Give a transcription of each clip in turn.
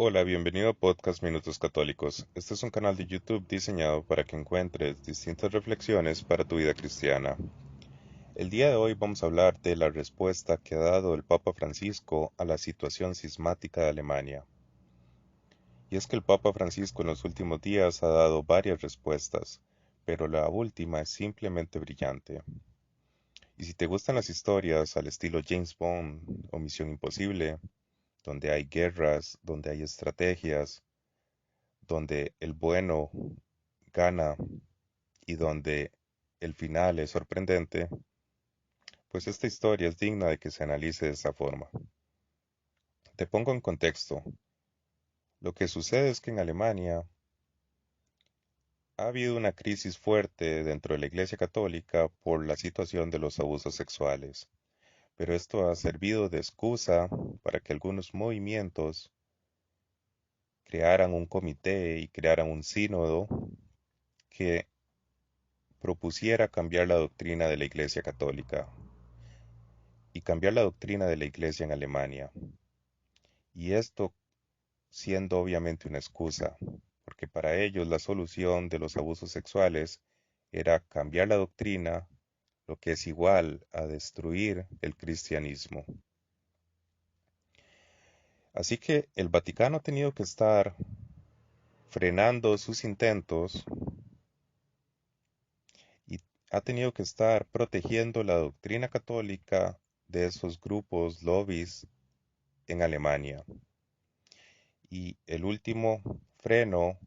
Hola, bienvenido a Podcast Minutos Católicos. Este es un canal de YouTube diseñado para que encuentres distintas reflexiones para tu vida cristiana. El día de hoy vamos a hablar de la respuesta que ha dado el Papa Francisco a la situación sismática de Alemania. Y es que el Papa Francisco en los últimos días ha dado varias respuestas, pero la última es simplemente brillante. Y si te gustan las historias al estilo James Bond o Misión Imposible, donde hay guerras, donde hay estrategias, donde el bueno gana y donde el final es sorprendente, pues esta historia es digna de que se analice de esa forma. Te pongo en contexto. Lo que sucede es que en Alemania ha habido una crisis fuerte dentro de la Iglesia Católica por la situación de los abusos sexuales, pero esto ha servido de excusa para que algunos movimientos crearan un comité y crearan un sínodo que propusiera cambiar la doctrina de la Iglesia Católica y cambiar la doctrina de la Iglesia en Alemania. Y esto siendo obviamente una excusa, porque para ellos la solución de los abusos sexuales era cambiar la doctrina, lo que es igual a destruir el cristianismo. Así que el Vaticano ha tenido que estar frenando sus intentos y ha tenido que estar protegiendo la doctrina católica de esos grupos lobbies en Alemania. Y el último freno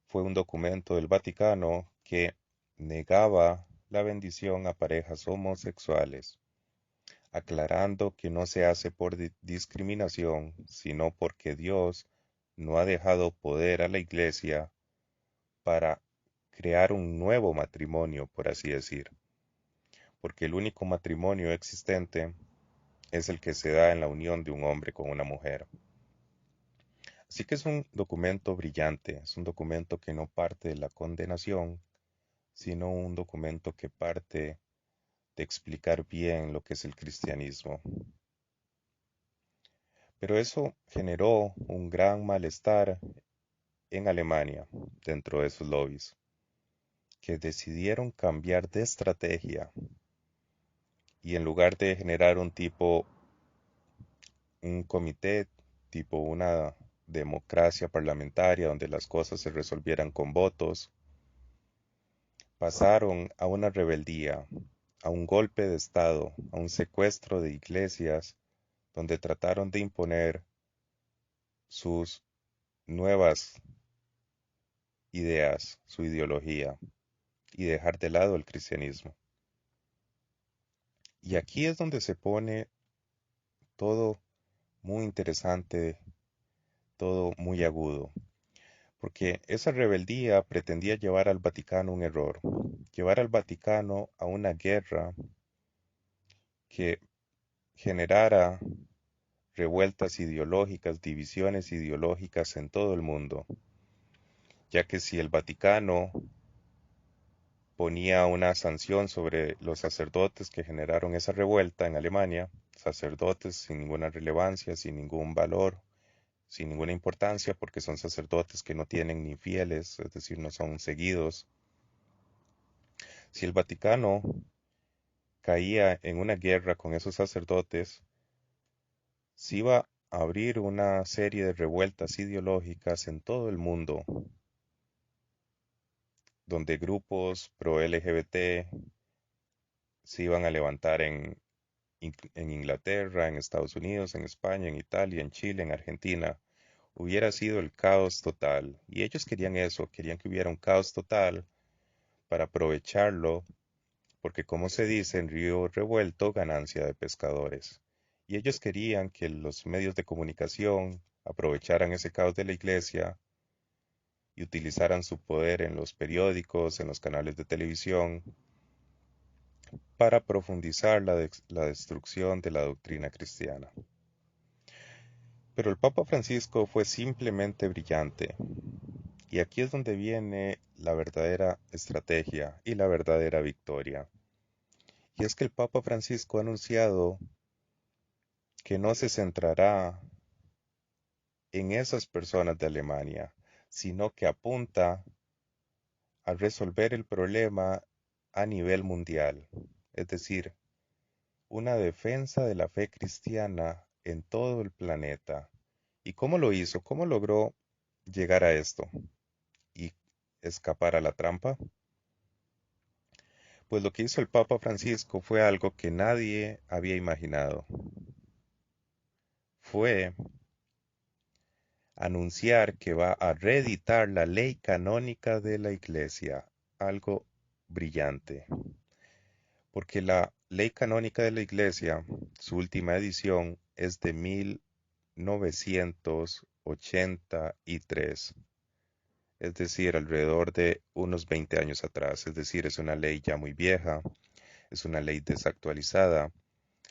fue un documento del Vaticano que negaba la bendición a parejas homosexuales, aclarando que no se hace por discriminación, sino porque Dios no ha dejado poder a la Iglesia para crear un nuevo matrimonio, por así decir, porque el único matrimonio existente es el que se da en la unión de un hombre con una mujer. Así que es un documento brillante, es un documento que no parte de la condenación, sino un documento que parte de explicar bien lo que es el cristianismo. Pero eso generó un gran malestar en Alemania dentro de esos lobbies, que decidieron cambiar de estrategia y en lugar de generar un comité tipo una democracia parlamentaria donde las cosas se resolvieran con votos, pasaron a una rebeldía, a un golpe de Estado, a un secuestro de iglesias, donde trataron de imponer sus nuevas ideas, su ideología, y dejar de lado el cristianismo. Y aquí es donde se pone todo muy interesante, todo muy agudo, porque esa rebeldía pretendía llevar al Vaticano a un error, llevar al Vaticano a una guerra que generara revueltas ideológicas, divisiones ideológicas en todo el mundo, ya que si el Vaticano ponía una sanción sobre los sacerdotes que generaron esa revuelta en Alemania, sacerdotes sin ninguna relevancia, sin ningún valor, sin ninguna importancia, porque son sacerdotes que no tienen ni fieles, es decir, no son seguidos. Si el Vaticano caía en una guerra con esos sacerdotes, se iba a abrir una serie de revueltas ideológicas en todo el mundo, donde grupos pro LGBT se iban a levantar en Inglaterra, en Estados Unidos, en España, en Italia, en Chile, en Argentina. Hubiera sido el caos total. Y ellos querían eso, querían que hubiera un caos total para aprovecharlo, porque como se dice, en río revuelto, ganancia de pescadores. Y ellos querían que los medios de comunicación aprovecharan ese caos de la iglesia y utilizaran su poder en los periódicos, en los canales de televisión, para profundizar la destrucción de la doctrina cristiana. Pero el Papa Francisco fue simplemente brillante, y aquí es donde viene la verdadera estrategia y la verdadera victoria. Y es que el Papa Francisco ha anunciado que no se centrará en esas personas de Alemania, sino que apunta a resolver el problema a nivel mundial, es decir, una defensa de la fe cristiana en todo el planeta. ¿Y cómo lo hizo? ¿Cómo logró llegar a esto y escapar a la trampa? Pues lo que hizo el Papa Francisco fue algo que nadie había imaginado. Fue anunciar que va a reeditar la ley canónica de la Iglesia, algo brillante, porque la ley canónica de la Iglesia, su última edición, es de 1983, es decir, alrededor de unos 20 años atrás, es decir, es una ley ya muy vieja, es una ley desactualizada,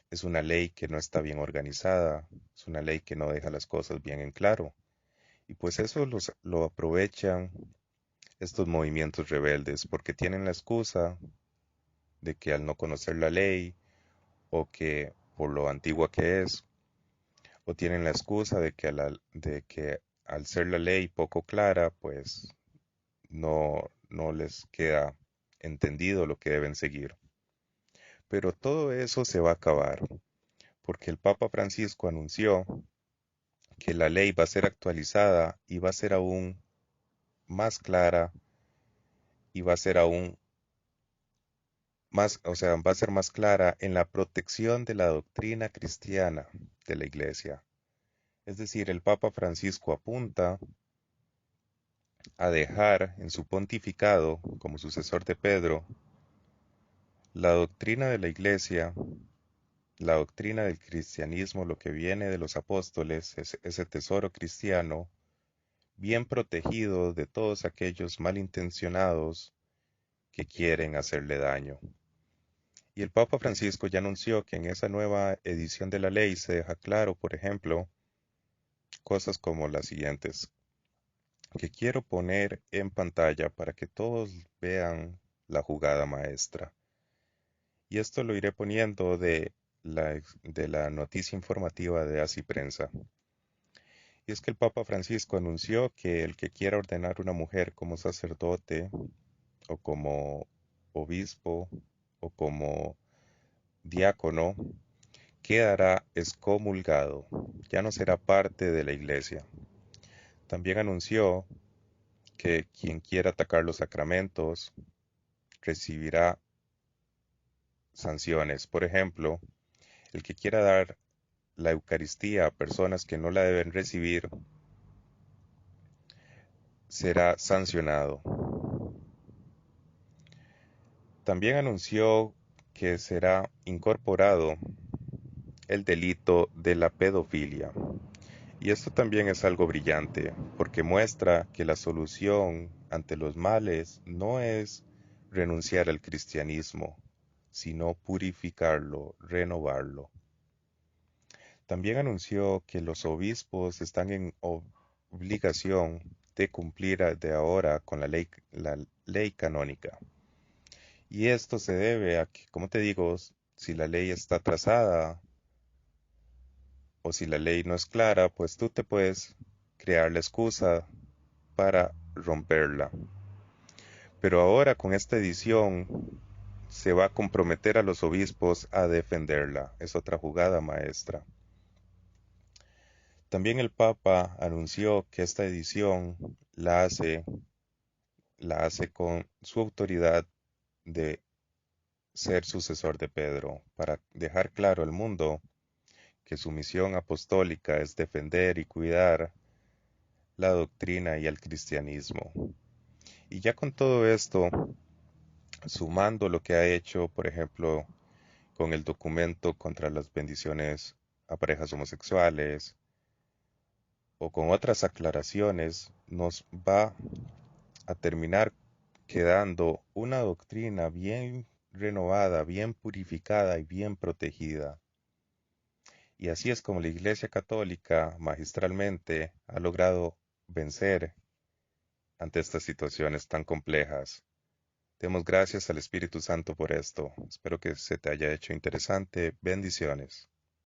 es una ley que no está bien organizada, es una ley que no deja las cosas bien en claro. Y pues eso lo aprovechan estos movimientos rebeldes porque tienen la excusa de que al no conocer la ley o que por lo antigua que es, o tienen la excusa de que al ser la ley poco clara, pues no les queda entendido lo que deben seguir. Pero todo eso se va a acabar porque el Papa Francisco anunció que la ley va a ser actualizada y va a ser aún más clara y va a ser aún más, o sea, va a ser más clara en la protección de la doctrina cristiana de la Iglesia. Es decir, el Papa Francisco apunta a dejar en su pontificado, como sucesor de Pedro, la doctrina de la Iglesia, la doctrina del cristianismo, lo que viene de los apóstoles, ese tesoro cristiano, bien protegido de todos aquellos malintencionados que quieren hacerle daño. Y el Papa Francisco ya anunció que en esa nueva edición de la ley se deja claro, por ejemplo, cosas como las siguientes, que quiero poner en pantalla para que todos vean la jugada maestra. Y esto lo iré poniendo de la noticia informativa de Así Prensa. Y es que el Papa Francisco anunció que el que quiera ordenar una mujer como sacerdote o como obispo o como diácono quedará excomulgado, ya no será parte de la iglesia. También anunció que quien quiera atacar los sacramentos recibirá sanciones. Por ejemplo, el que quiera dar la Eucaristía a personas que no la deben recibir será sancionado. También anunció que será incorporado el delito de la pedofilia. Y esto también es algo brillante, porque muestra que la solución ante los males no es renunciar al cristianismo, sino purificarlo, renovarlo. También anunció que los obispos están en obligación de cumplir de ahora con la ley canónica. Y esto se debe a que, como te digo, si la ley está atrasada o si la ley no es clara, pues tú te puedes crear la excusa para romperla. Pero ahora con esta edición se va a comprometer a los obispos a defenderla. Es otra jugada maestra. También el Papa anunció que esta edición la hace con su autoridad de ser sucesor de Pedro, para dejar claro al mundo que su misión apostólica es defender y cuidar la doctrina y el cristianismo. Y ya con todo esto, sumando lo que ha hecho, por ejemplo, con el documento contra las bendiciones a parejas homosexuales, o con otras aclaraciones, nos va a terminar quedando una doctrina bien renovada, bien purificada y bien protegida. Y así es como la Iglesia Católica magistralmente ha logrado vencer ante estas situaciones tan complejas. Demos gracias al Espíritu Santo por esto. Espero que se te haya hecho interesante. Bendiciones.